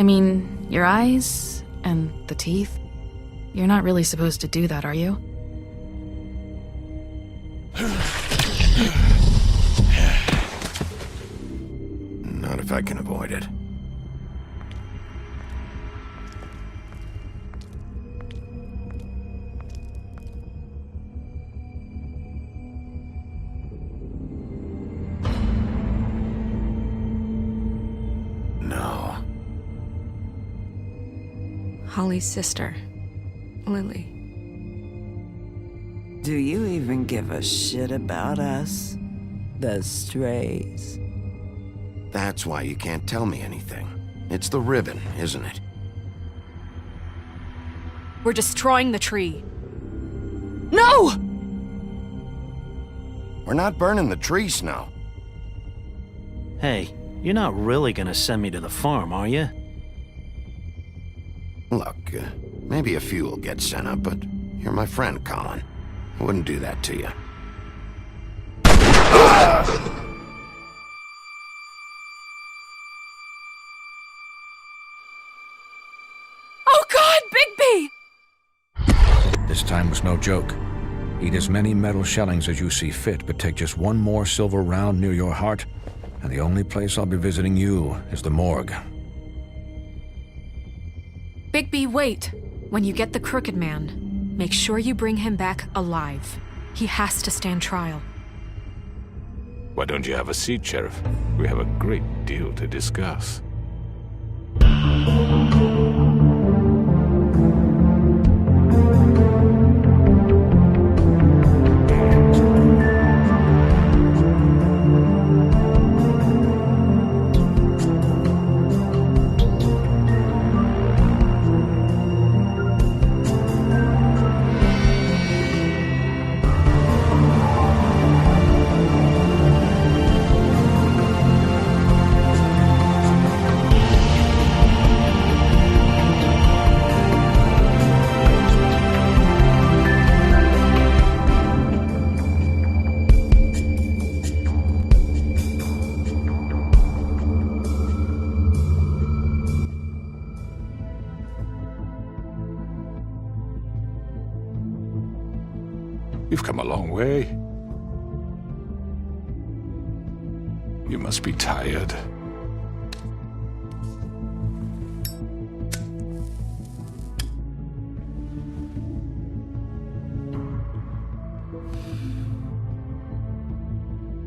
I mean, your eyes and the teeth. You're not really supposed to do that, are you? Not if I can avoid it. No. Holly's sister, Lily. Do you even give a shit about us? The strays. That's why you can't tell me anything. It's the ribbon, isn't it? We're destroying the tree. No! We're not burning the tree, Snow. Hey, you're not really gonna send me to the farm, are you? Look, maybe a few will get sent up, but you're my friend, Colin. I wouldn't do that to you. Oh God, Bigby! This time was no joke. Eat as many metal shellings as you see fit, but take just one more silver round near your heart, and the only place I'll be visiting you is the morgue. Bigby, wait. When you get the Crooked Man, make sure you bring him back alive. He has to stand trial. Why don't you have a seat, Sheriff? We have a great deal to discuss. You've come a long way. You must be tired.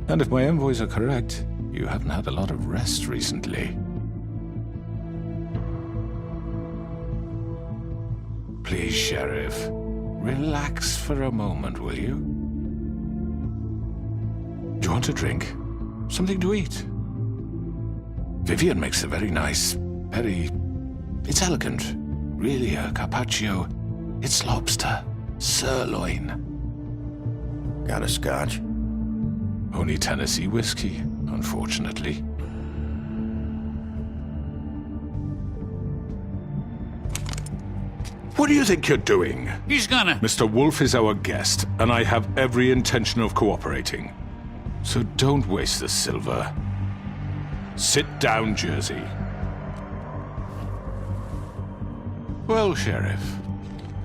And if my envoys are correct, you haven't had a lot of rest recently. Please, Sheriff. Relax for a moment, will you? Do you want a drink? Something to eat? Vivian makes a very nice, it's elegant. Really a carpaccio. It's lobster. Sirloin. Got a scotch? Only Tennessee whiskey, unfortunately. What do you think you're doing? He's gonna... Mr. Wolf is our guest, and I have every intention of cooperating. So don't waste the silver. Sit down, Jersey. Well, Sheriff,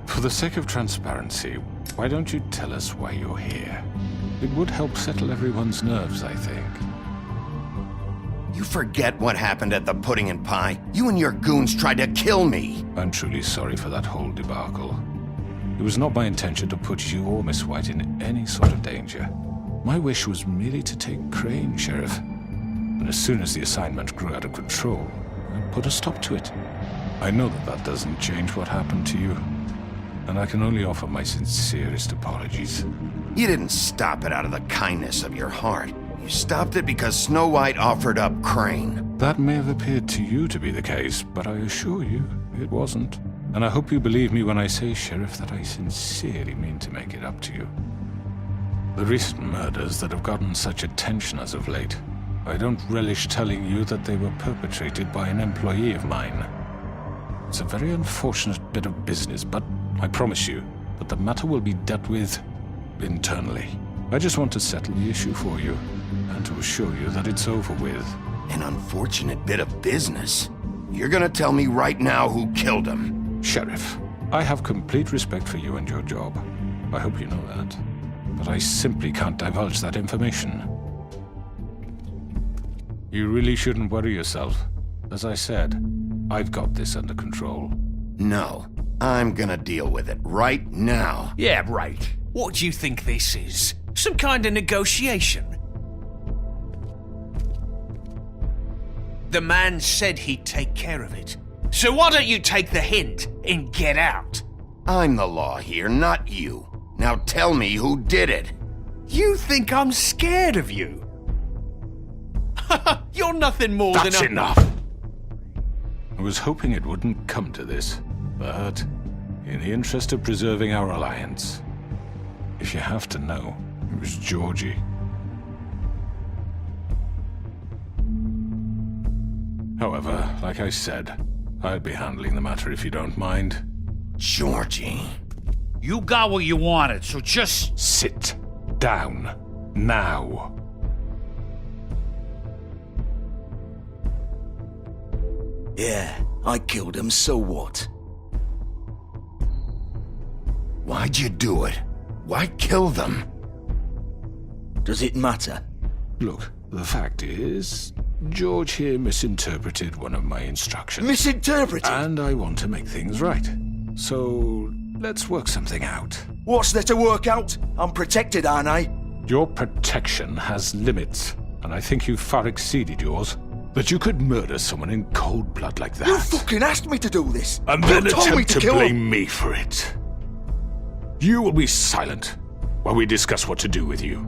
for the sake of transparency, why don't you tell us why you're here? It would help settle everyone's nerves, I think. You forget what happened at the Pudding and Pie? You and your goons tried to kill me! I'm truly sorry for that whole debacle. It was not my intention to put you or Miss White in any sort of danger. My wish was merely to take Crane, Sheriff. And as soon as the assignment grew out of control, I put a stop to it. I know that that doesn't change what happened to you, and I can only offer my sincerest apologies. You didn't stop it out of the kindness of your heart. You stopped it because Snow White offered up Crane. That may have appeared to you to be the case, but I assure you, it wasn't. And I hope you believe me when I say, Sheriff, that I sincerely mean to make it up to you. The recent murders that have gotten such attention as of late, I don't relish telling you that they were perpetrated by an employee of mine. It's a very unfortunate bit of business, but I promise you that the matter will be dealt with internally. I just want to settle the issue for you, and to assure you that it's over with. An unfortunate bit of business? You're gonna tell me right now who killed him. Sheriff, I have complete respect for you and your job. I hope you know that. But I simply can't divulge that information. You really shouldn't worry yourself. As I said, I've got this under control. No, I'm gonna deal with it right now. Yeah, right. What do you think this is? Some kind of negotiation? The man said he'd take care of it. So why don't you take the hint and get out? I'm the law here, not you. Now tell me who did it. You think I'm scared of you? You're nothing more than That's a... enough! I was hoping it wouldn't come to this, but in the interest of preserving our alliance, if you have to know, it was Georgie. However, like I said, I'll be handling the matter if you don't mind. Georgie. You got what you wanted, so just... Sit down. Now. Yeah, I killed him, so what? Why'd you do it? Why kill them? Does it matter? Look, the fact is, George here misinterpreted one of my instructions. Misinterpreted? And I want to make things right. So, let's work something out. What's there to work out? I'm protected, aren't I? Your protection has limits, and I think you've far exceeded yours. That you could murder someone in cold blood like that. You fucking asked me to do this! And You then told me attempt to kill him. blame me for it. You will be silent while we discuss what to do with you.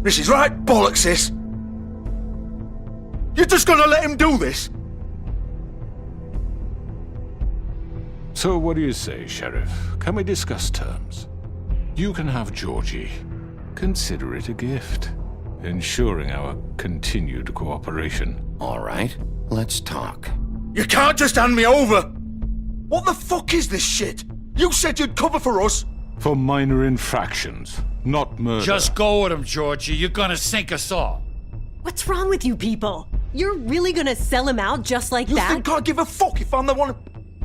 This is right bollocks, sis! You're just gonna let him do this? So what do you say, Sheriff? Can we discuss terms? You can have Georgie. Consider it a gift, ensuring our continued cooperation. All right, let's talk. You can't just hand me over! What the fuck is this shit? You said you'd cover for us! For minor infractions, not murder. Just go with him, Georgie. You're gonna sink us all. What's wrong with you people? You're really gonna sell him out just like You that? think I give a fuck if I'm the one...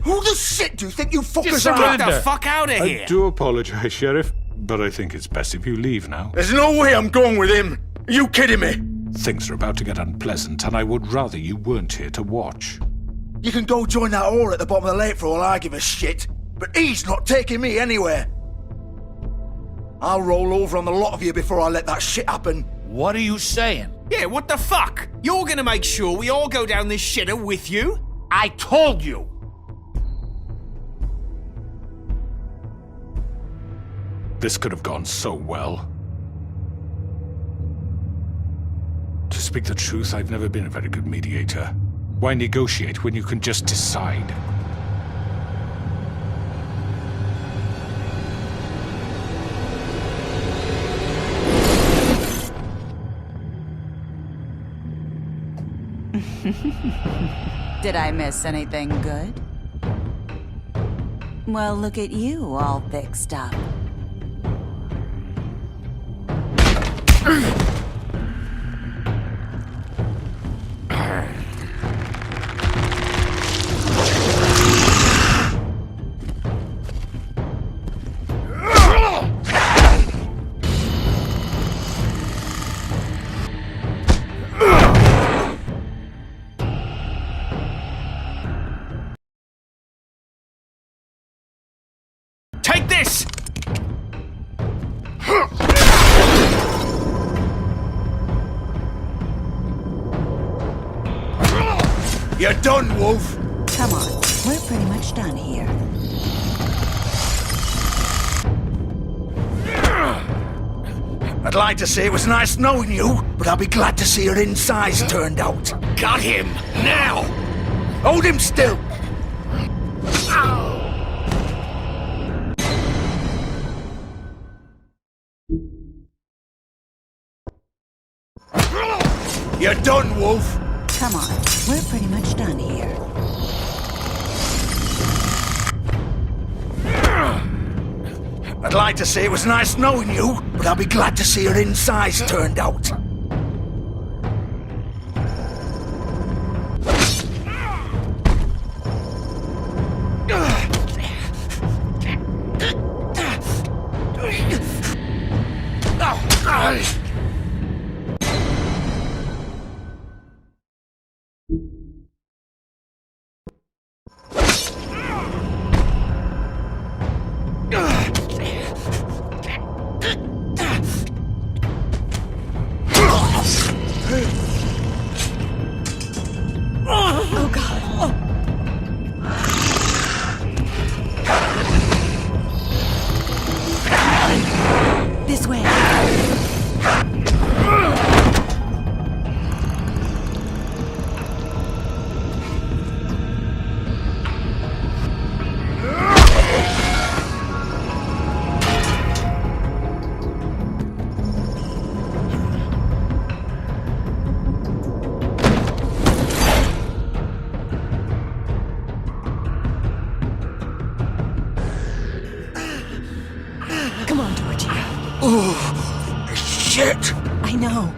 Who the shit do you think you fuckers Just are? surrender. Get the fuck out of here! I do apologize, Sheriff, but I think it's best if you leave now. There's no way I'm going with him! Are you kidding me? Things are about to get unpleasant, and I would rather you weren't here to watch. You can go join that whore at the bottom of the lake for all I give a shit, but he's not taking me anywhere. I'll roll over on the lot of you before I let that shit happen. What are you saying? Yeah, what the fuck? You're gonna make sure we all go down this shitter with you? I told you. This could have gone so well. To speak the truth, I've never been a very good mediator. Why negotiate when you can just decide? Did I miss anything good? Well, look at you, all fixed up. Take this! You're done, Wolf! Come on, we're pretty much done here. I'd like to say it was nice knowing you, but I'll be glad to see your insides turned out. Got him! Now! Hold him still! You're done, Wolf! Come on, we're pretty much done here. I'd like to say it was nice knowing you, but I'll be glad to see your insides turned out. Oh, God. This way. Come on, Georgie. Oh, shit! I know.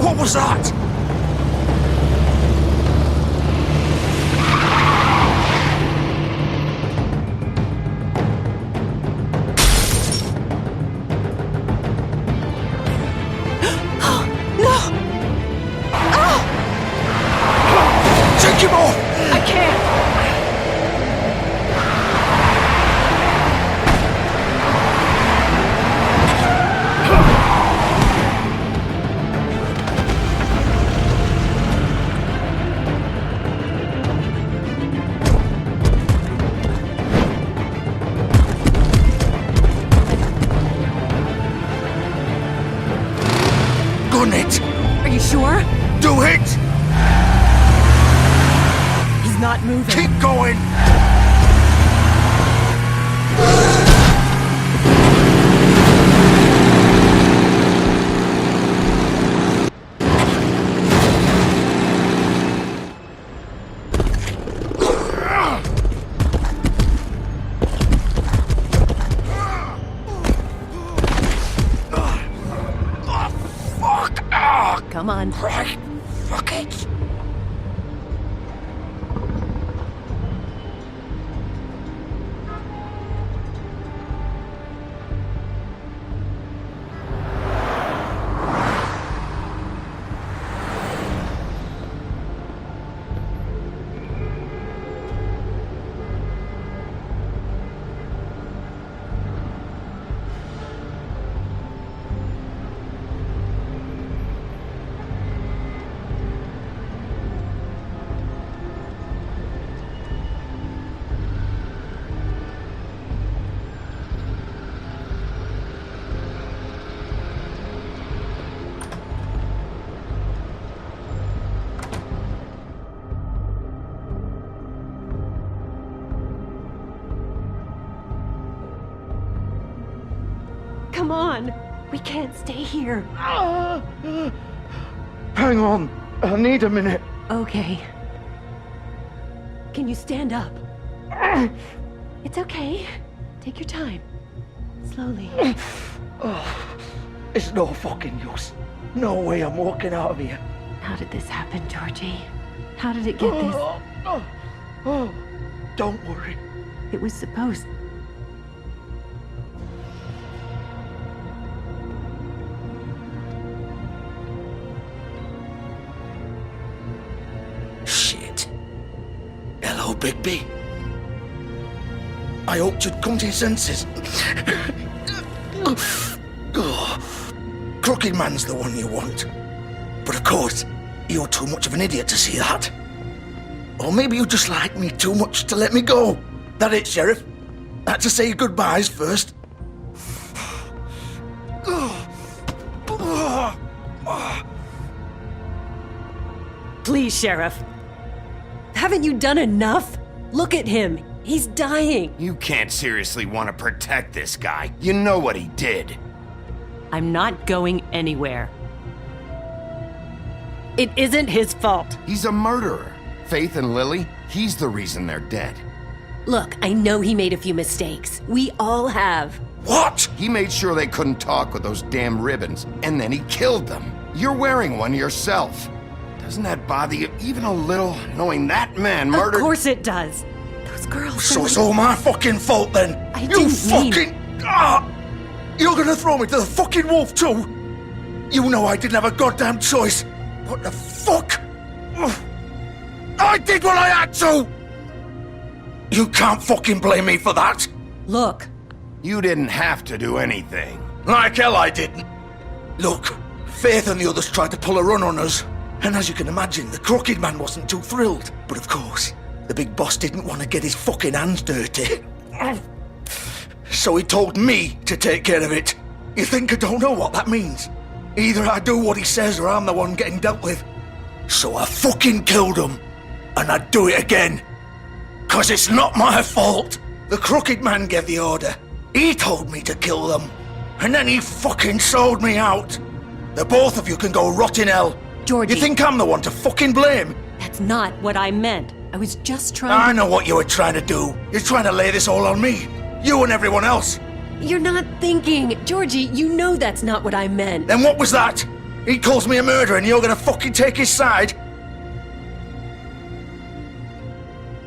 What was that? No! Ah! Take him off! I can't! Gun it! Are you sure? Do it! He's not moving. Keep going! Come on. Right. Fuck it. Come on. We can't stay here. Hang on. I need a minute. Okay. can you stand up? It's okay. Take your time. Slowly. It's no fucking use. No way I'm walking out of here. How did this happen, Georgie? How did it get this? Don't worry. It was supposed... Shit. Hello, Bigby. I hoped you'd come to your senses. Crooked Man's the one you want. But of course, you're too much of an idiot to see that. Or maybe you just like me too much to let me go. That it, Sheriff? I had to say your goodbyes first. Please, Sheriff. Haven't you done enough? Look at him. He's dying. You can't seriously want to protect this guy. You know what he did. I'm not going anywhere. It isn't his fault. He's a murderer. Faith and Lily, he's the reason they're dead. Look, I know he made a few mistakes. We all have. What? He made sure they couldn't talk with those damn ribbons, and then he killed them. You're wearing one yourself. Doesn't that bother you even a little, knowing that man murdered... Of course it does. Those girls... So it's all my fucking fault then? You fucking... You're gonna throw me to the fucking wolf too? You know I didn't have a goddamn choice. What the fuck? I did what I had to! You can't fucking blame me for that. Look. You didn't have to do anything. Like hell I didn't. Look, Faith and the others tried to pull a run on us. And as you can imagine, the Crooked Man wasn't too thrilled. But of course, the big boss didn't want to get his fucking hands dirty. So he told me to take care of it. You think I don't know what that means? Either I do what he says or I'm the one getting dealt with. So I fucking killed him. And I'd do it again. 'Cause it's not my fault. The Crooked Man gave the order. He told me to kill them. And then he fucking sold me out. The both of you can go rot in hell. Georgie. You think I'm the one to fucking blame? That's not what I meant. I was just trying I know what you were trying to do. You're trying to lay this all on me. You and everyone else. You're not thinking. Georgie, you know that's not what I meant. Then what was that? He calls me a murderer and you're gonna fucking take his side?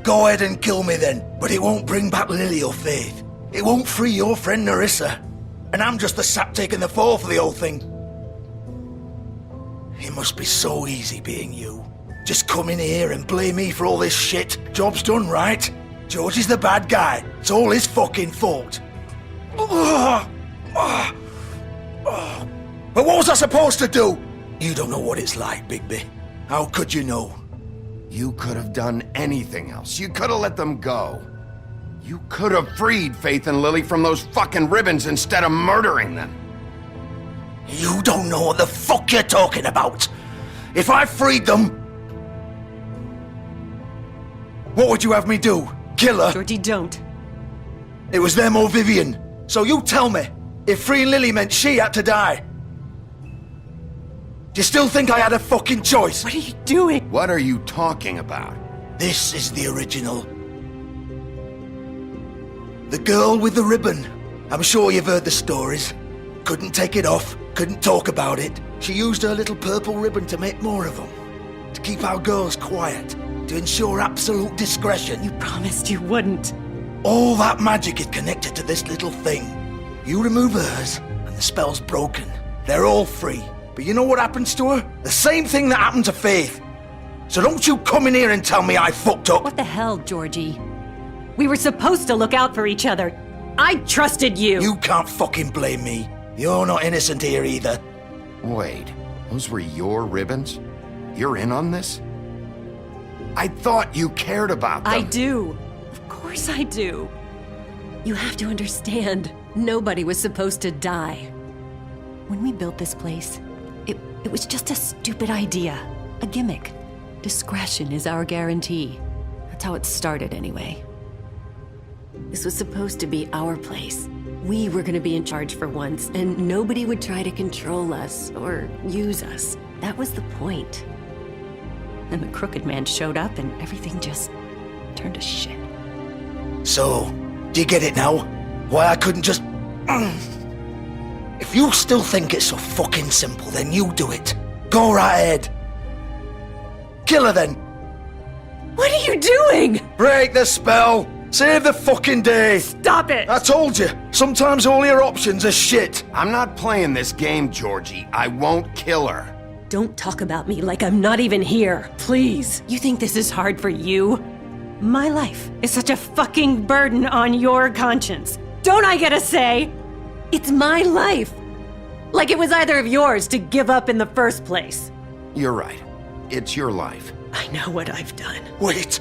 Go ahead and kill me then, but it won't bring back Lily or Faith. It won't free your friend Nerissa. And I'm just the sap taking the fall for the whole thing. It must be so easy being you. Just come in here and blame me for all this shit. Job's done, right? George is the bad guy. It's all his fucking fault. But what was I supposed to do? You don't know what it's like, Bigby. How could you know? You could have done anything else. You could have let them go. You could have freed Faith and Lily from those fucking ribbons instead of murdering them. You don't know what the fuck you're talking about. If I freed them... What would you have me do? Kill her? Georgie, don't. It was them or Vivian. So you tell me, if freeing Lily meant she had to die. Do you still think I had a fucking choice? What are you doing? What are you talking about? This is the original. The girl with the ribbon. I'm sure you've heard the stories. Couldn't take it off, couldn't talk about it. She used her little purple ribbon to make more of them. To keep our girls quiet. To ensure absolute discretion. You promised you wouldn't. All that magic is connected to this little thing. You remove hers, and the spell's broken. They're all free. But you know what happens to her? The same thing that happened to Faith. So don't you come in here and tell me I fucked up. What the hell, Georgie? We were supposed to look out for each other. I trusted you. You can't fucking blame me. You're not innocent here either. Wait, those were your ribbons? You're in on this? I thought you cared about them. I do. Of course I do. You have to understand, nobody was supposed to die. When we built this place, it was just a stupid idea. A gimmick. Discretion is our guarantee. That's how it started anyway. This was supposed to be our place. We were gonna be in charge for once, and nobody would try to control us or use us. That was the point. Then the Crooked Man showed up and everything just turned to shit. So, do you get it now? Why I couldn't just... If you still think it's so fucking simple, then you do it. Go right ahead. Kill her then. What are you doing? Break the spell. Save the fucking day. Stop it. I told you, sometimes all your options are shit. I'm not playing this game, Georgie. I won't kill her. Don't talk about me like I'm not even here, please. You think this is hard for you? My life is such a fucking burden on your conscience. Don't I get a say? It's my life. Like it was either of yours to give up in the first place. You're right. It's your life. I know what I've done. Wait.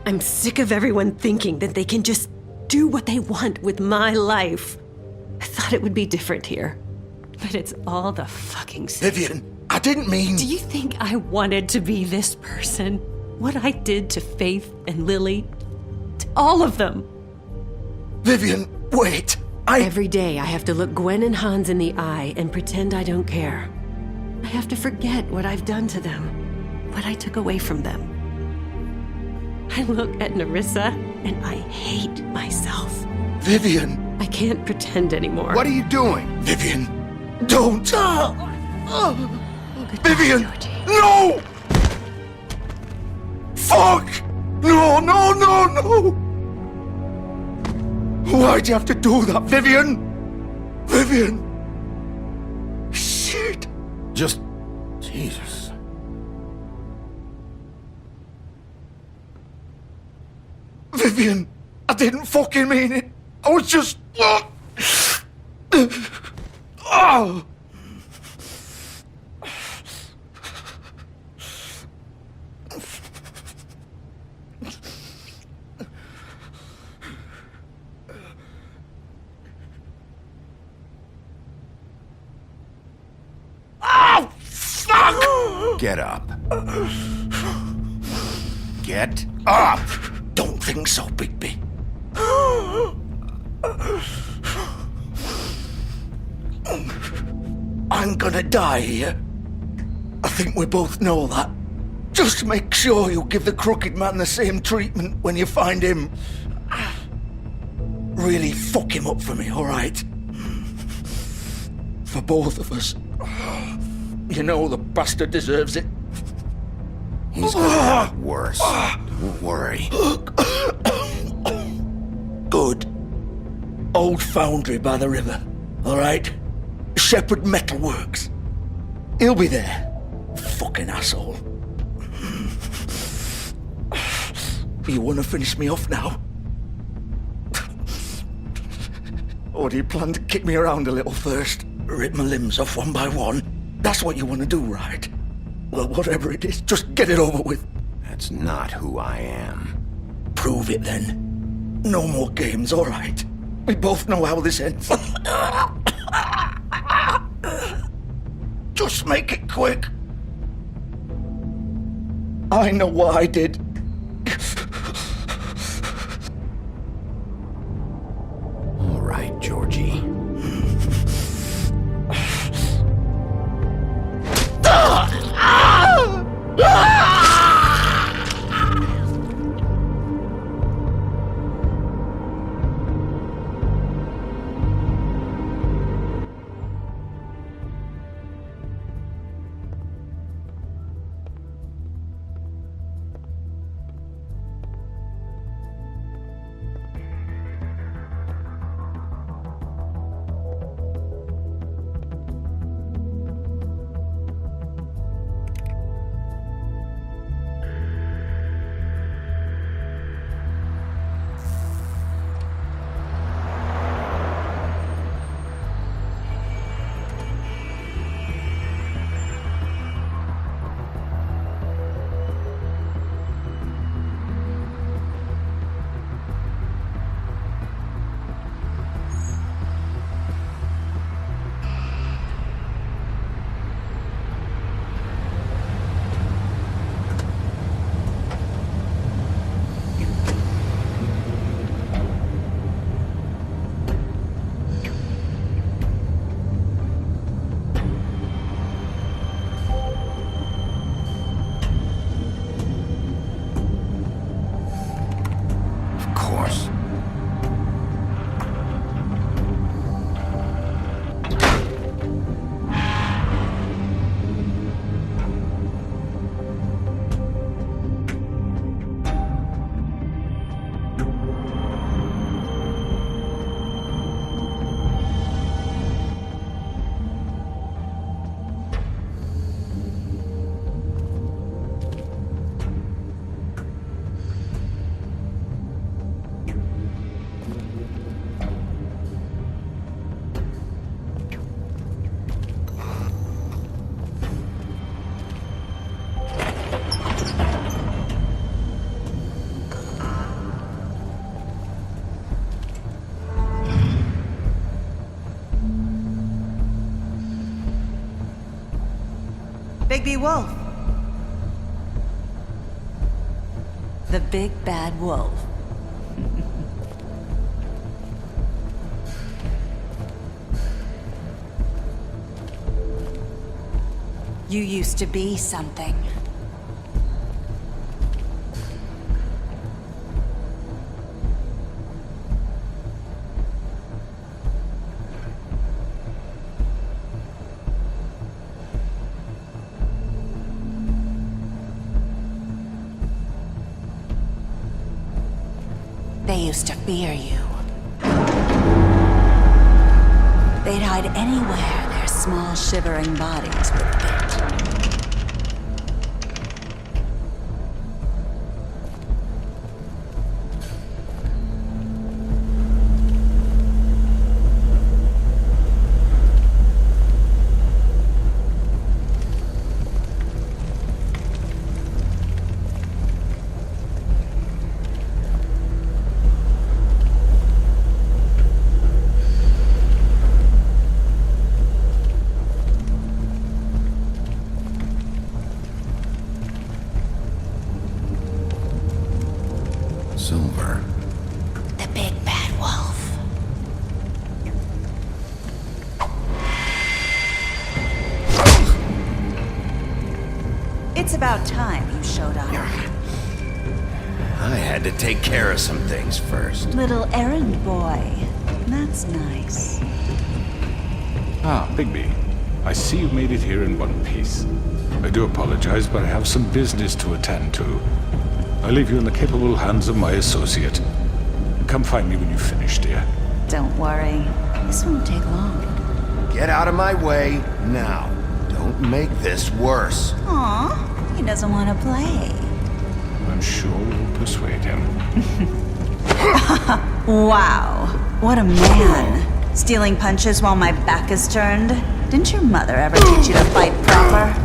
I'm sick of everyone thinking that they can just do what they want with my life. I thought it would be different here. But it's all the fucking same. Vivian, I didn't mean... Do you think I wanted to be this person? What I did to Faith and Lily? To all of them? Vivian, wait. Every day I have to look Gwen and Hans in the eye and pretend I don't care. I have to forget what I've done to them, what I took away from them. I look at Nerissa and I hate myself. Vivian. I can't pretend anymore. What are you doing? Vivian, don't. Vivian, Georgie. no! Fuck! No, no, no, no! Why'd you have to do that, Vivian? Vivian! Shit! Just... Jesus. Vivian, I didn't fucking mean it. I was just... Oh! Get up. Get up! Don't think so, Bigby. I'm gonna die here. I think we both know that. Just make sure you give the crooked man the same treatment when you find him. Really fuck him up for me, alright? For both of us. You know the bastard deserves it. He's gonna have it worse. Don't worry. Good. Old foundry by the river, alright? Shepherd Metalworks. He'll be there. Fucking asshole. You wanna finish me off now? Or do you plan to kick me around a little first? Rip my limbs off one by one? That's what you wanna do, right? Well, whatever it is, just get it over with. That's not who I am. Prove it then. No more games, alright? We both know how this ends. Just make it quick. I know what I did. All right, Georgie. baby wolf. The big bad wolf. You used to be something. They used to fear you. They'd hide anywhere their small, shivering bodies would fit. Silver. The big bad wolf. It's about time you showed up. I had to take care of some things first. Little errand boy. That's nice. Ah, Bigby. I see you made it here in one piece. I do apologize, but I have some business to attend to. I leave you in the capable hands of my associate. Come find me when you finish, dear. Don't worry. This won't take long. Get out of my way now. Don't make this worse. Aw, he doesn't want to play. I'm sure we'll persuade him. Wow, what a man. Stealing punches while my back is turned? Didn't your mother ever teach you to fight proper?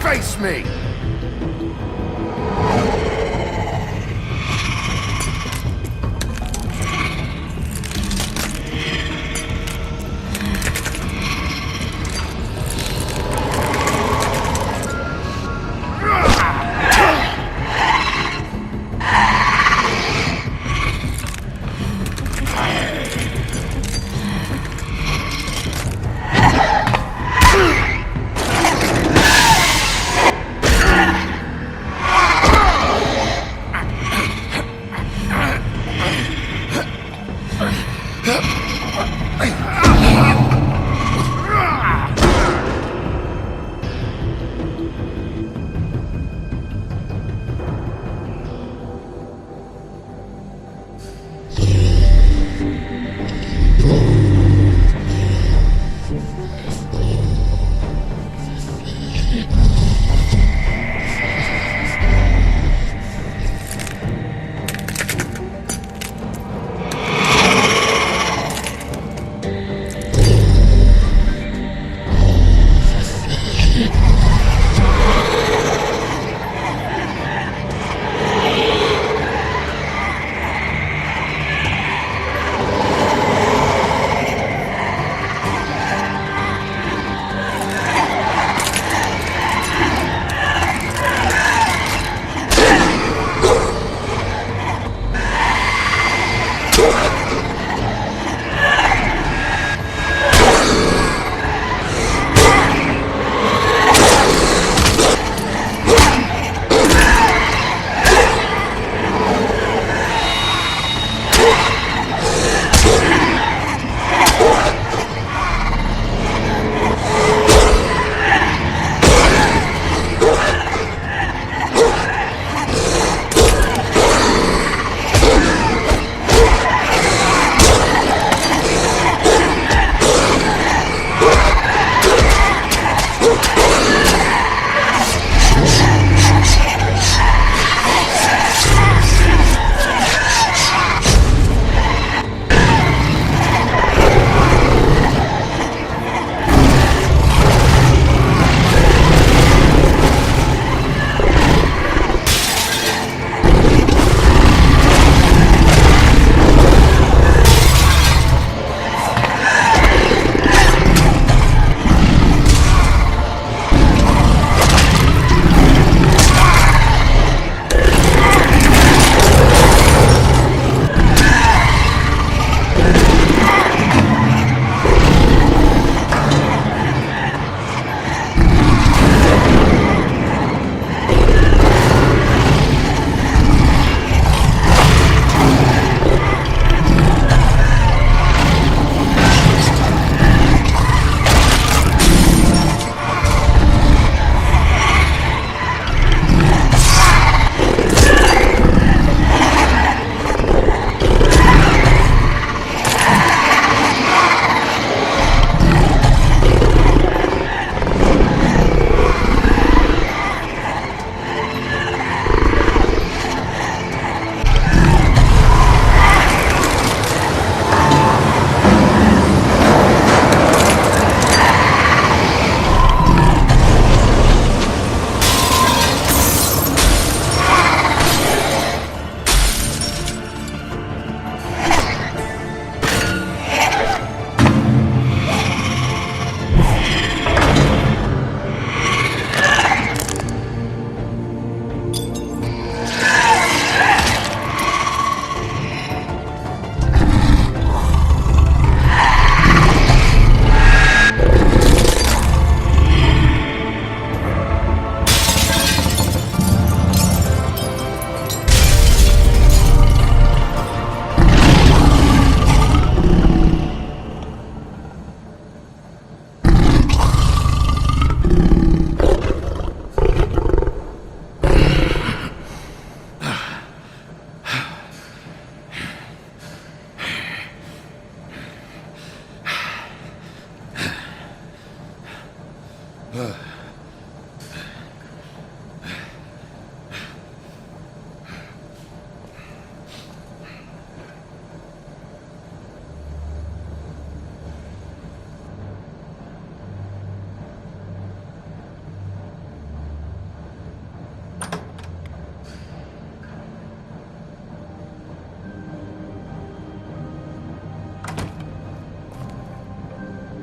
Face me!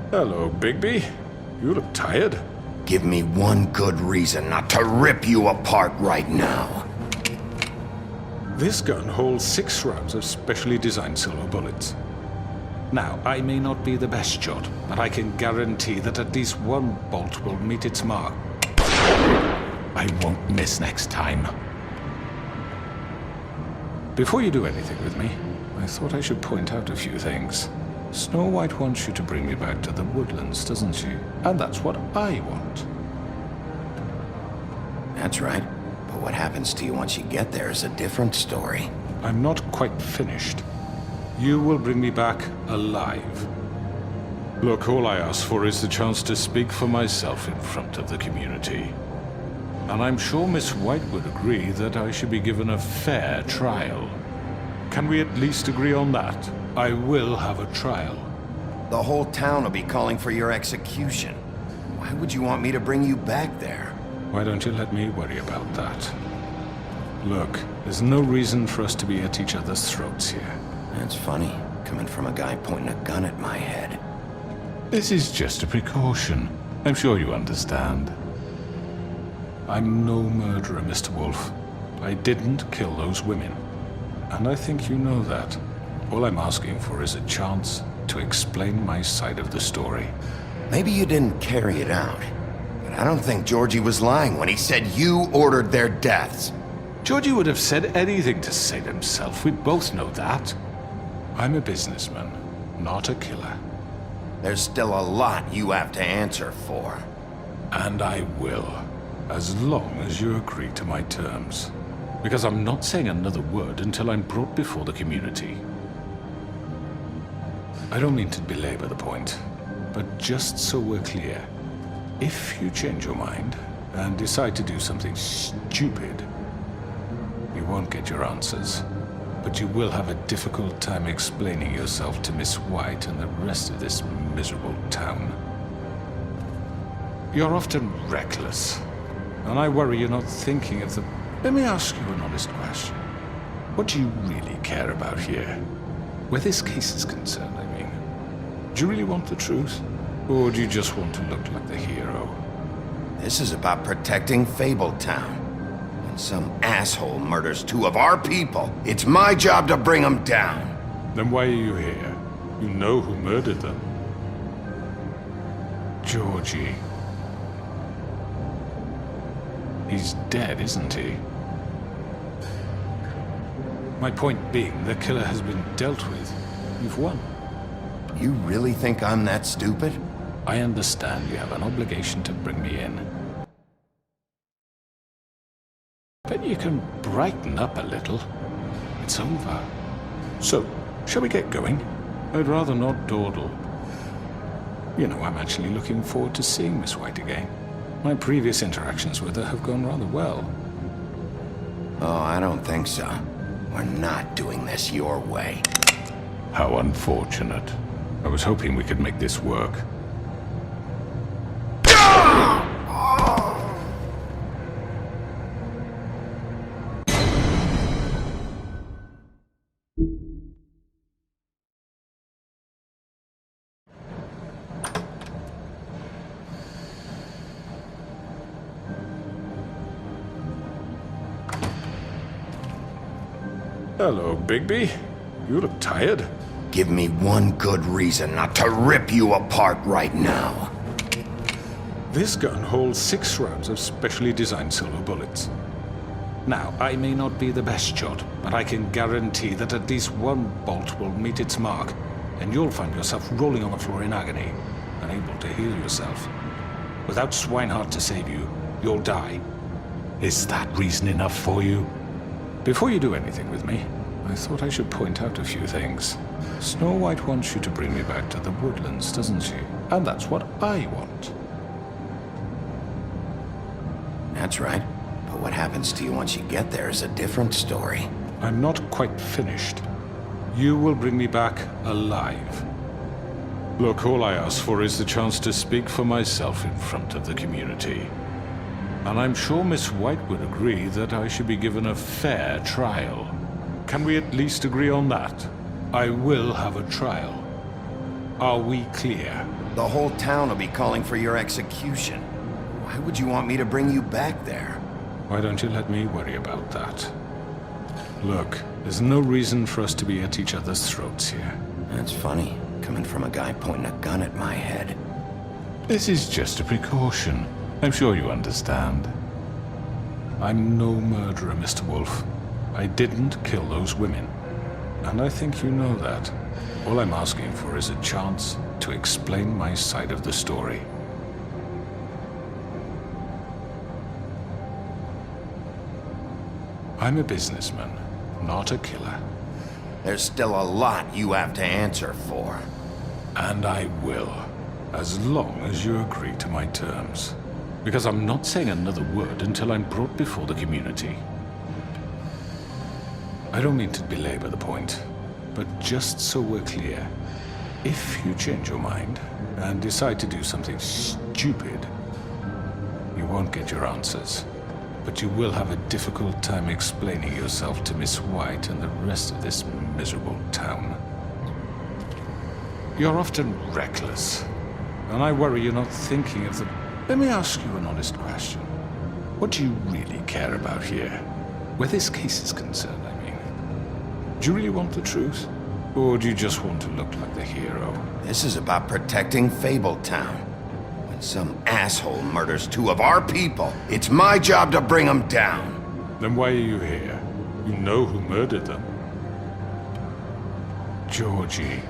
Hello, Bigby. You look tired. Give me one good reason not to rip you apart right now. This gun holds 6 rounds of specially designed silver bullets. Now, I may not be the best shot, but I can guarantee that at least one bolt will meet its mark. I won't miss next time. Before you do anything with me, I thought I should point out a few things. Snow White wants you to bring me back to the woodlands, doesn't she? And that's what I want. That's right. But what happens to you once you get there is a different story. I'm not quite finished. You will bring me back alive. Look, all I ask for is the chance to speak for myself in front of the community. And I'm sure Miss White would agree that I should be given a fair trial. Can we at least agree on that? I will have a trial. The whole town will be calling for your execution. Why would you want me to bring you back there? Why don't you let me worry about that? Look, there's no reason for us to be at each other's throats here. That's funny, coming from a guy pointing a gun at my head. This is just a precaution. I'm sure you understand. I'm no murderer, Mr. Wolf. I didn't kill those women. And I think you know that. All I'm asking for is a chance to explain my side of the story. Maybe you didn't carry it out, but I don't think Georgie was lying when he said you ordered their deaths. Georgie would have said anything to save himself. We both know that. I'm a businessman, not a killer. There's still a lot you have to answer for. And I will, as long as you agree to my terms. Because I'm not saying another word until I'm brought before the community. I don't mean to belabor the point, but just so we're clear, if you change your mind and decide to do something stupid, you won't get your answers, but you will have a difficult time explaining yourself to Miss White and the rest of this miserable town. You're often reckless, and I worry you're not thinking of the... Let me ask you an honest question. What do you really care about here? Where this case is concerned, I mean. Do you really want the truth? Or do you just want to look like the hero? This is about protecting Fabletown. When some asshole murders 2 of our people, it's my job to bring them down. Then why are you here? You know who murdered them. Georgie. He's dead, isn't he? My point being, the killer has been dealt with. You've won. You really think I'm that stupid? I understand you have an obligation to bring me in. Bet you can brighten up a little. It's over. So, shall we get going? I'd rather not dawdle. You know, I'm actually looking forward to seeing Miss White again. My previous interactions with her have gone rather well. Oh, I don't think so. We're not doing this your way. How unfortunate. I was hoping we could make this work. Hello, Bigby. You look tired. Give me one good reason not to rip you apart right now. This gun holds 6 rounds of specially designed silver bullets. Now, I may not be the best shot, but I can guarantee that at least one bolt will meet its mark, and you'll find yourself rolling on the floor in agony, unable to heal yourself. Without Swinehart to save you, you'll die. Is that reason enough for you? Before you do anything with me, I thought I should point out a few things. Snow White wants you to bring me back to the woodlands, doesn't she? And that's what I want. That's right. But what happens to you once you get there is a different story. I'm not quite finished. You will bring me back alive. Look, all I ask for is the chance to speak for myself in front of the community. And I'm sure Miss White would agree that I should be given a fair trial. Can we at least agree on that? I will have a trial. Are we clear? The whole town will be calling for your execution. Why would you want me to bring you back there? Why don't you let me worry about that? Look, there's no reason for us to be at each other's throats here. That's funny, coming from a guy pointing a gun at my head. This is just a precaution. I'm sure you understand. I'm no murderer, Mr. Wolf. I didn't kill those women. And I think you know that. All I'm asking for is a chance to explain my side of the story. I'm a businessman, not a killer. There's still a lot you have to answer for. And I will, as long as you agree to my terms. Because I'm not saying another word until I'm brought before the community. I don't mean to belabor the point, but just so we're clear, if you change your mind and decide to do something stupid, you won't get your answers. But you will have a difficult time explaining yourself to Miss White and the rest of this miserable town. You're often reckless, and I worry you're not thinking of the... Let me ask you an honest question. What do you really care about here? Where this case is concerned, I mean. Do you really want the truth? Or do you just want to look like the hero? This is about protecting Fabletown. When some asshole murders two of our people, it's my job to bring them down. Then why are you here? You know who murdered them. Georgie.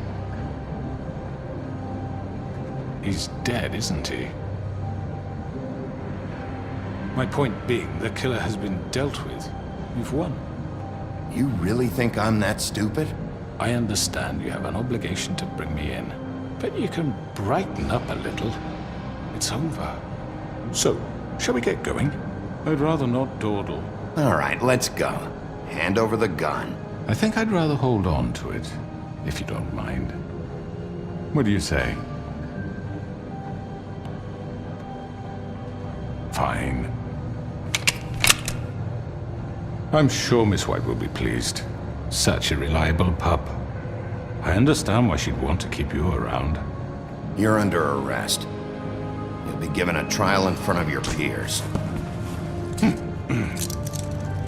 He's dead, isn't he? My point being, the killer has been dealt with. You've won. You really think I'm that stupid? I understand you have an obligation to bring me in, but you can brighten up a little. It's over. So, shall we get going? I'd rather not dawdle. All right, let's go. Hand over the gun. I think I'd rather hold on to it, if you don't mind. What do you say? Fine. I'm sure Miss White will be pleased. Such a reliable pup. I understand why she'd want to keep you around. You're under arrest. You'll be given a trial in front of your peers.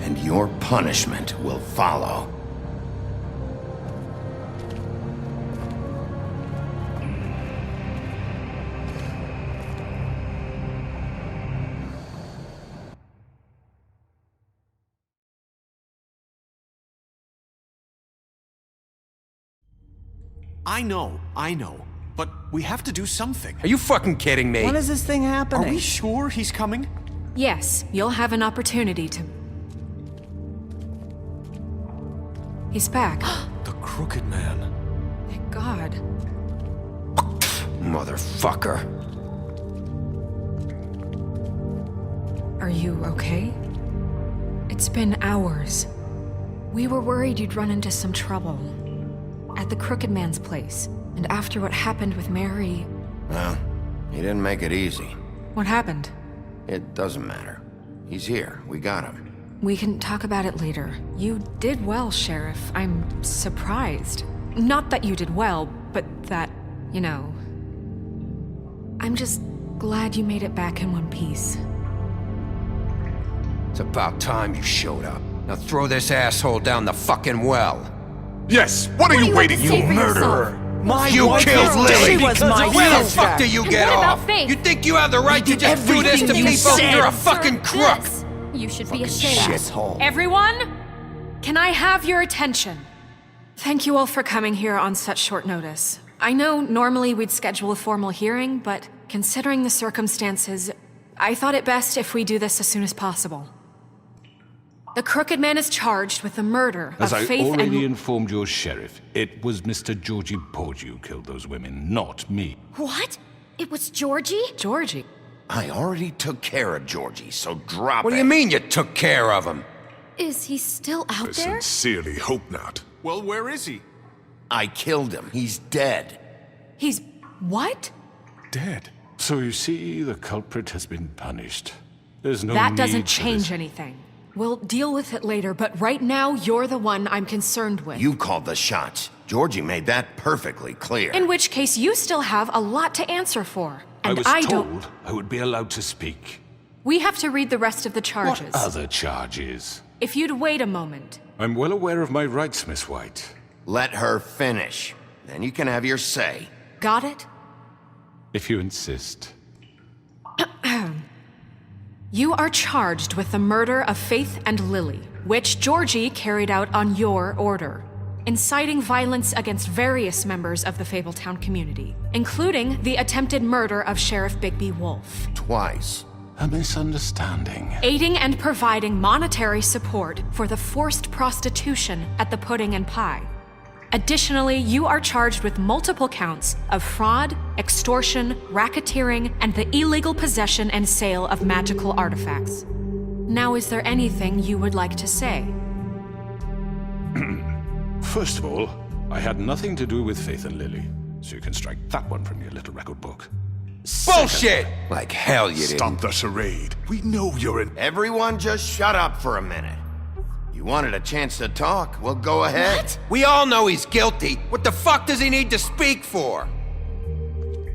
And your punishment will follow. I know. But we have to do something. Are you fucking kidding me? When is this thing happening? Are we sure he's coming? Yes, you'll have an opportunity to... He's back. The Crooked Man. Thank God. Motherfucker. Are you okay? It's been hours. We were worried you'd run into some trouble. At the Crooked Man's place. And after what happened with Mary... Well, he didn't make it easy. What happened? It doesn't matter. He's here. We got him. We can talk about it later. You did well, Sheriff. I'm surprised. Not that you did well, but that, you know... I'm just glad you made it back in one piece. It's about time you showed up. Now throw this asshole down the fucking well. Yes! What are you waiting for, murderer? You killed Lily! She was my Where the sister. fuck do you get what about off? Faith? You think you have the right to just do this to everything you people? said. You're a fucking crook! This. You should be ashamed. Shithole. Everyone, can I have your attention? Thank you all for coming here on such short notice. I know normally we'd schedule a formal hearing, but considering the circumstances, I thought it best if we do this as soon as possible. The Crooked Man is charged with the murder As of I Faith already and... informed your sheriff, it was Mr. Georgie Porgy who killed those women, not me. What? It was Georgie? Georgie? I already took care of Georgie, so drop it. What do you mean you took care of him? Is he still out I there? sincerely hope not. Well, where is he? I killed him. He's dead. He's... what? Dead. So you see, the culprit has been punished. There's no That need doesn't for change this. anything. We'll deal with it later, but right now, you're the one I'm concerned with. You called the shots. Georgie made that perfectly clear. In which case, you still have a lot to answer for. And I was told I would be allowed to speak. We have to read the rest of the charges. What other charges? If you'd wait a moment. I'm well aware of my rights, Miss White. Let her finish. Then you can have your say. Got it? If you insist. You are charged with the murder of Faith and Lily, which Georgie carried out on your order, inciting violence against various members of the Fabletown community, including the attempted murder of Sheriff Bigby Wolf. Twice. A misunderstanding. Aiding and providing monetary support for the forced prostitution at the Pudding and Pie. Additionally, you are charged with multiple counts of fraud, extortion, racketeering, and the illegal possession and sale of magical artifacts. Now, is there anything you would like to say? First of all, I had nothing to do with Faith and Lily, so you can strike that one from your little record book. Bullshit! Like hell you Stop didn't. the charade. We know you're in... Everyone just shut up for a minute. You wanted a chance to talk, well, go ahead. What? We all know he's guilty. What the fuck does he need to speak for?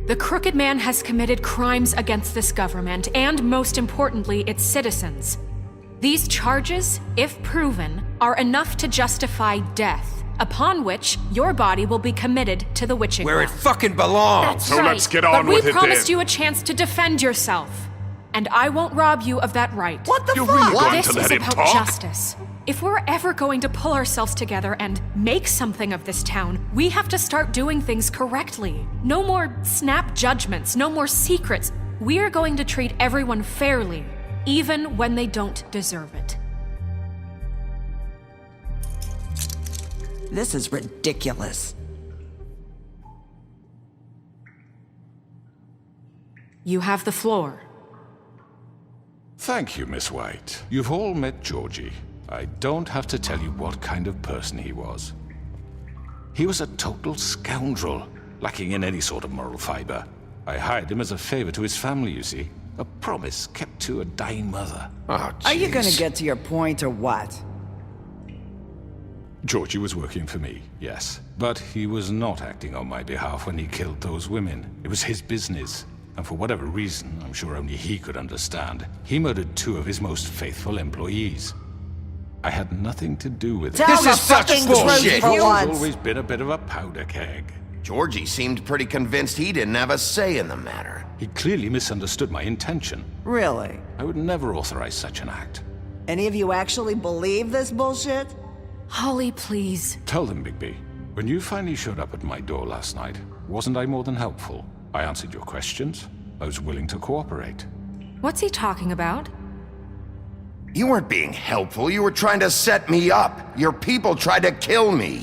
The Crooked Man has committed crimes against this government and, most importantly, its citizens. These charges, if proven, are enough to justify death, upon which your body will be committed to the witching Where it well. fucking belongs. That's So right. let's get on but with we it promised then. you a chance to defend yourself, and I won't rob you of that right. What the You're fuck? really going This to let is him about talk? justice. If we're ever going to pull ourselves together and make something of this town, we have to start doing things correctly. No more snap judgments, no more secrets. We are going to treat everyone fairly, even when they don't deserve it. This is ridiculous. You have the floor. Thank you, Miss White. You've all met Georgie. I don't have to tell you what kind of person he was. He was a total scoundrel, lacking in any sort of moral fiber. I hired him as a favor to his family, you see. A promise kept to a dying mother. Oh, Are you jeez. gonna get to your point or what? Georgie was working for me, yes. But he was not acting on my behalf when he killed those women. It was his business. And for whatever reason, I'm sure only he could understand, he murdered 2 of his most faithful employees. I had nothing to do with it. Tell This the is such fucking bullshit. truth for Georgie's once. always been a bit of a powder keg. Georgie seemed pretty convinced he didn't have a say in the matter. He clearly misunderstood my intention. Really? I would never authorize such an act. Any of you actually believe this bullshit? Holly, please. Tell them, Bigby, when you finally showed up at my door last night, wasn't I more than helpful? I answered your questions. I was willing to cooperate. What's he talking about? You weren't being helpful, you were trying to set me up. Your people tried to kill me.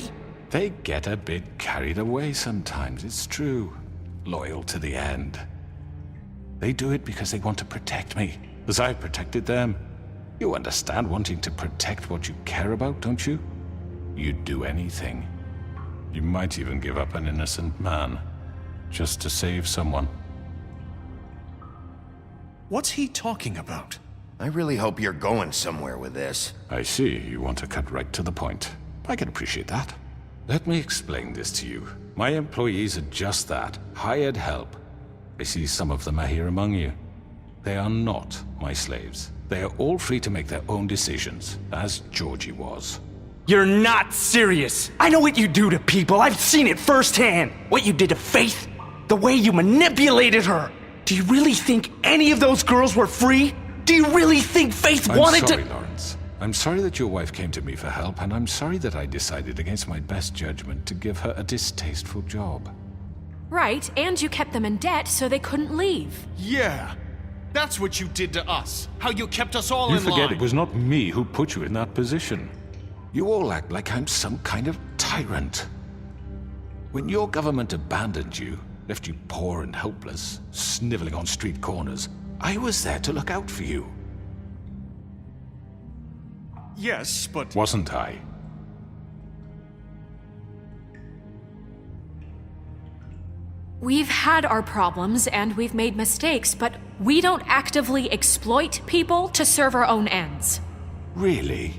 They get a bit carried away sometimes, it's true. Loyal to the end. They do it because they want to protect me, as I protected them. You understand wanting to protect what you care about, don't you? You'd do anything. You might even give up an innocent man, just to save someone. What's he talking about? I really hope you're going somewhere with this. I see you want to cut right to the point. I can appreciate that. Let me explain this to you. My employees are just that, hired help. I see some of them are here among you. They are not my slaves. They are all free to make their own decisions, as Georgie was. You're not serious. I know what you do to people. I've seen it firsthand. What you did to Faith. The way you manipulated her. Do you really think any of those girls were free? Do you really think Faith wanted I'm sorry, to— Lawrence. I'm sorry that your wife came to me for help, and I'm sorry that I decided against my best judgment to give her a distasteful job. Right, and you kept them in debt so they couldn't leave. Yeah. That's what you did to us. How you kept us all You in forget line. it was not me who put you in that position. You all act like I'm some kind of tyrant. When your government abandoned you, left you poor and helpless, sniveling on street corners, I was there to look out for you. Yes, but... Wasn't I? We've had our problems and we've made mistakes, but we don't actively exploit people to serve our own ends. Really?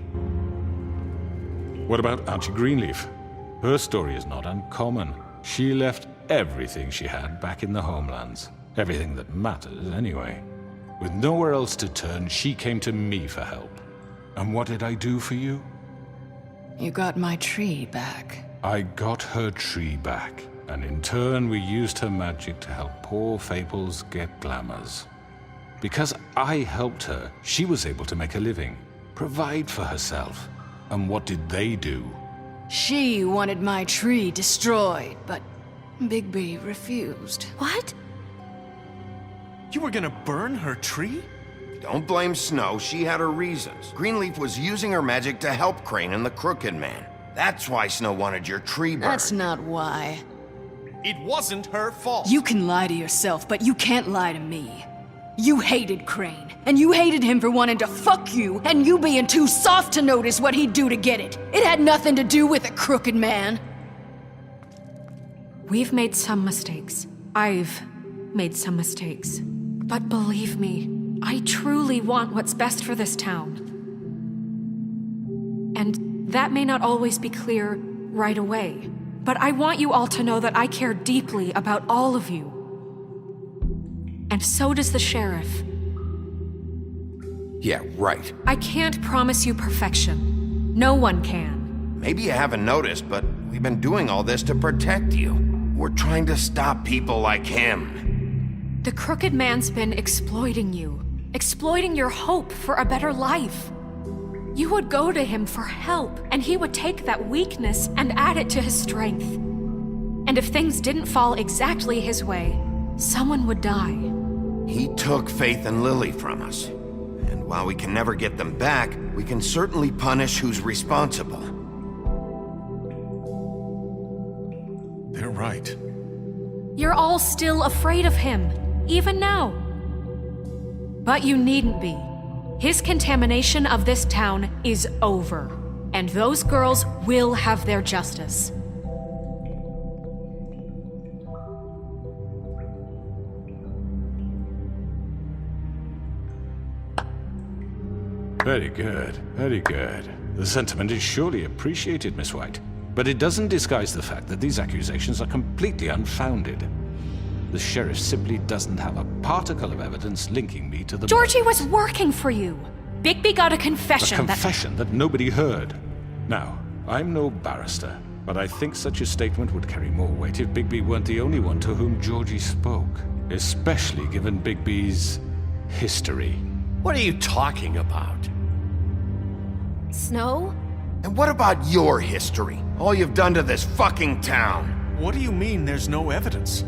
What about Auntie Greenleaf? Her story is not uncommon. She left everything she had back in the homelands. Everything that matters, anyway. With nowhere else to turn, she came to me for help. And what did I do for you? You got my tree back. I got her tree back, and in turn we used her magic to help poor Fables get glamours. Because I helped her, she was able to make a living, provide for herself. And what did they do? She wanted my tree destroyed, but Bigby refused. What? You were gonna burn her tree? Don't blame Snow, she had her reasons. Greenleaf was using her magic to help Crane and the Crooked Man. That's why Snow wanted your tree burned. That's not why. It wasn't her fault. You can lie to yourself, but you can't lie to me. You hated Crane, and you hated him for wanting to fuck you, and you being too soft to notice what he'd do to get it. It had nothing to do with a Crooked Man. We've made some mistakes. I've made some mistakes. But believe me, I truly want what's best for this town. And that may not always be clear right away. But I want you all to know that I care deeply about all of you. And so does the sheriff. Yeah, right. I can't promise you perfection. No one can. Maybe you haven't noticed, but we've been doing all this to protect you. We're trying to stop people like him. The Crooked Man's been exploiting you. Exploiting your hope for a better life. You would go to him for help, and he would take that weakness and add it to his strength. And if things didn't fall exactly his way, someone would die. He took Faith and Lily from us. And while we can never get them back, we can certainly punish who's responsible. They're right. You're all still afraid of him, even now. But you needn't be. His contamination of this town is over, and those girls will have their justice. Very good, very good. The sentiment is surely appreciated, Miss White. But it doesn't disguise the fact that these accusations are completely unfounded. The sheriff simply doesn't have a particle of evidence linking me to the... Georgie was working for you. Bigby got a confession A confession that nobody heard. Now, I'm no barrister, but I think such a statement would carry more weight if Bigby weren't the only one to whom Georgie spoke. Especially given Bigby's history. What are you talking about? Snow? And what about your history? All you've done to this fucking town? What do you mean there's no evidence?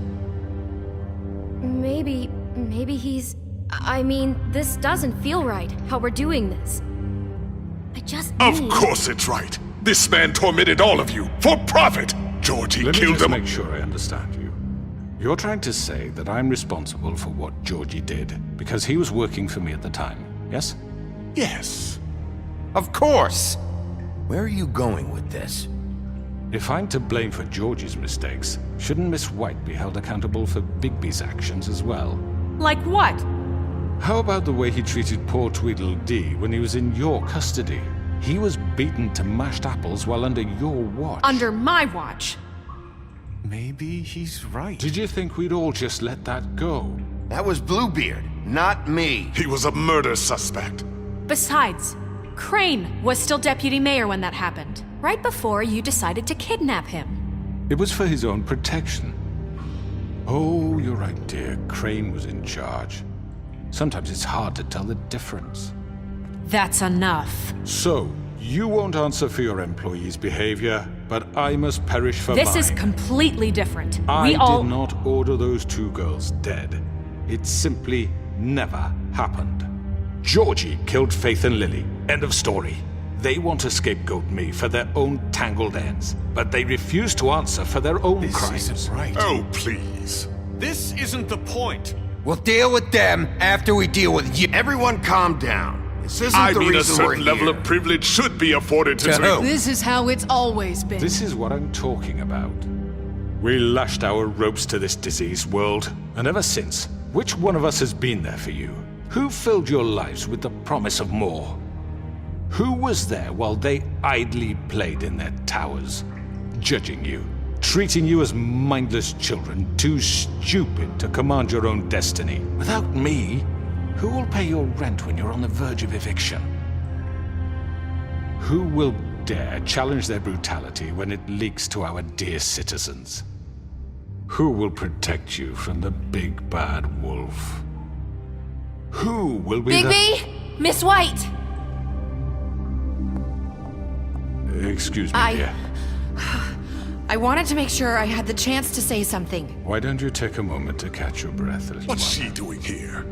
Maybe he's... I mean, this doesn't feel right, how we're doing this. I just Of need... course it's right. This man tormented all of you, for profit. Georgie Let me killed just them. make sure I understand you. You're trying to say that I'm responsible for what Georgie did, because he was working for me at the time, yes? Yes. Of course! Where are you going with this? If I'm to blame for Georgie's mistakes, shouldn't Miss White be held accountable for Bigby's actions as well? Like what? How about the way he treated poor Tweedledee when he was in your custody? He was beaten to mashed apples while under your watch. Under my watch. Maybe he's right. Did you think we'd all just let that go? That was Bluebeard, not me. He was a murder suspect. Besides, Crane was still deputy mayor when that happened, right before you decided to kidnap him. It was for his own protection. Oh, you're right, dear. Crane was in charge. Sometimes it's hard to tell the difference. That's enough. So, you won't answer for your employees' behavior, but I must perish for mine. This is completely different. I We all... did not order those two girls dead. It simply never happened. Georgie killed Faith and Lily. End of story. They want to scapegoat me for their own tangled ends, but they refuse to answer for their own crimes. This isn't right. Oh, please. This isn't the point. We'll deal with them after we deal with you. Everyone calm down. This isn't I the mean, a reason we're certain level here. of privilege should be afforded to... This is how it's always been. This is what I'm talking about. We lashed our ropes to this diseased world, and ever since, which one of us has been there for you? Who filled your lives with the promise of more? Who was there while they idly played in their towers, judging you, treating you as mindless children, too stupid to command your own destiny? Without me, who will pay your rent when you're on the verge of eviction? Who will dare challenge their brutality when it leaks to our dear citizens? Who will protect you from the big bad wolf? Who will be Bigby! Miss White! Excuse me, dear. I wanted to make sure I had the chance to say something. Why don't you take a moment to catch your breath a little What's she doing here?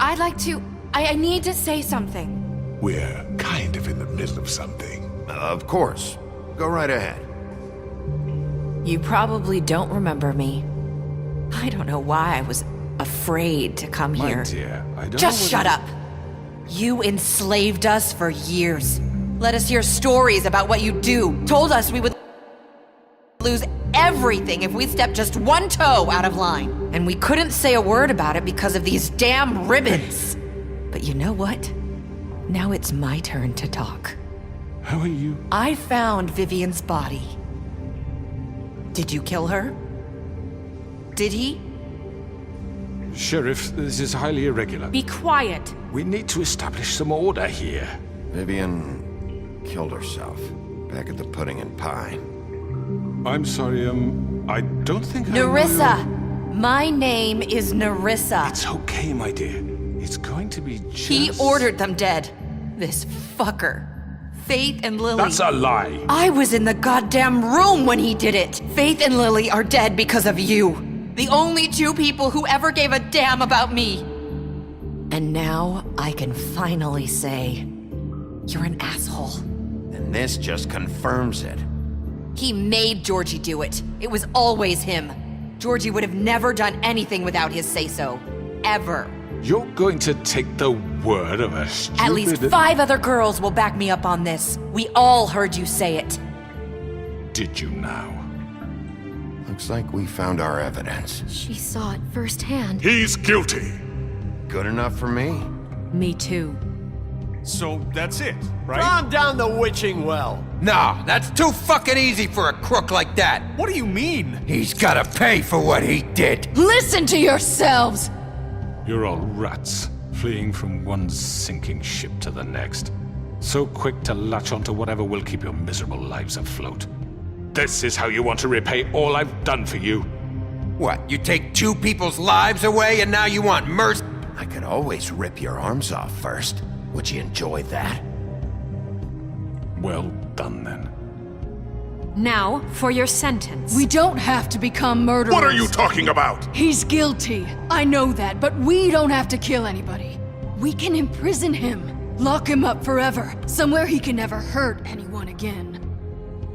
I'd like to... I need to say something. We're kind of in the middle of something. Of course. Go right ahead. You probably don't remember me. I don't know why I was afraid to come My here. dear, I don't Just know shut up! You enslaved us for years. Let us hear stories about what you do. Told us we would lose everything if we stepped just one toe out of line. And we couldn't say a word about it because of these damn ribbons. But you know what? Now it's my turn to talk. How are you? I found Vivian's body. Did you kill her? Did he? Sheriff, this is highly irregular. Be quiet. We need to establish some order here. Vivian killed herself back at the Pudding and Pie. I'm sorry, I don't think Nerissa! My name is Nerissa. It's okay, my dear. It's going to be just... He ordered them dead. This fucker. Faith and Lily. That's a lie. I was in the goddamn room when he did it. Faith and Lily are dead because of you. The only two people who ever gave a damn about me. And now I can finally say, you're an asshole. And this just confirms it. He made Georgie do it. It was always him. Georgie would have never done anything without his say-so. Ever. You're going to take the word of a stupid... At least 5 other girls will back me up on this. We all heard you say it. Did you now? Looks like we found our evidence. She saw it firsthand. He's guilty. Good enough for me. Me too. So that's it, right? Calm down the witching well. Nah, that's too fucking easy for a crook like that. What do you mean? He's gotta pay for what he did. Listen to yourselves! You're all rats, fleeing from one sinking ship to the next. So quick to latch onto whatever will keep your miserable lives afloat. This is how you want to repay all I've done for you? What, you take 2 people's lives away and now you want mercy? I could always rip your arms off first. Would you enjoy that? Well done, then. Now, for your sentence. We don't have to become murderers. What are you talking about? He's guilty. I know that, but we don't have to kill anybody. We can imprison him. Lock him up forever. Somewhere he can never hurt anyone again.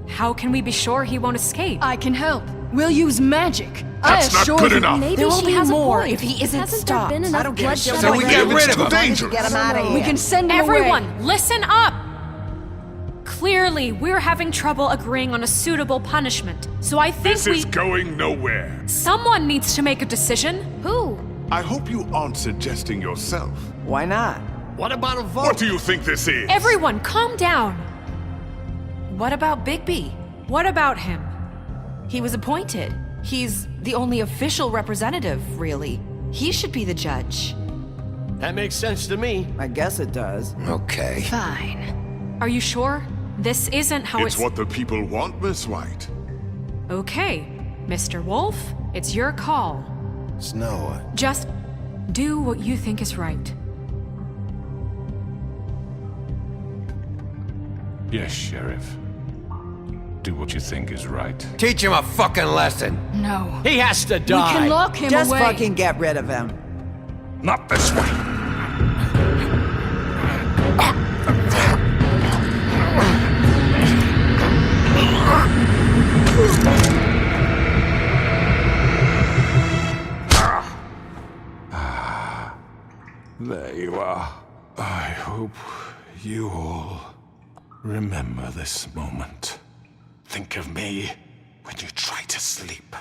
How can we be sure he won't escape? I can help. We'll use magic. That's not good enough. Maybe There will she be has more a point. if he isn't Hasn't stopped. there been enough bloodshed? So we get rid of him. Dangerous. Get him out of here. We can send him Everyone, away. listen up! Clearly, we're having trouble agreeing on a suitable punishment. So I think This is going nowhere. Someone needs to make a decision. Who? I hope you aren't suggesting yourself. Why not? What about a vote? What do you think this is? Everyone, calm down. What about Bigby? What about him? He was appointed. He's the only official representative, really. He should be the judge. That makes sense to me. I guess it does. Okay. Fine. Are you sure? This isn't how It's what the people want, Miss White. Okay, Mr. Wolf, it's your call. Snow. Just do what you think is right. Yes, Sheriff. Do what you think is right. Teach him a fucking lesson. No. He has to We die. can lock him Just away. fucking get rid of him. Not this way. There you are. I hope you all remember this moment. Think of me when you try to sleep.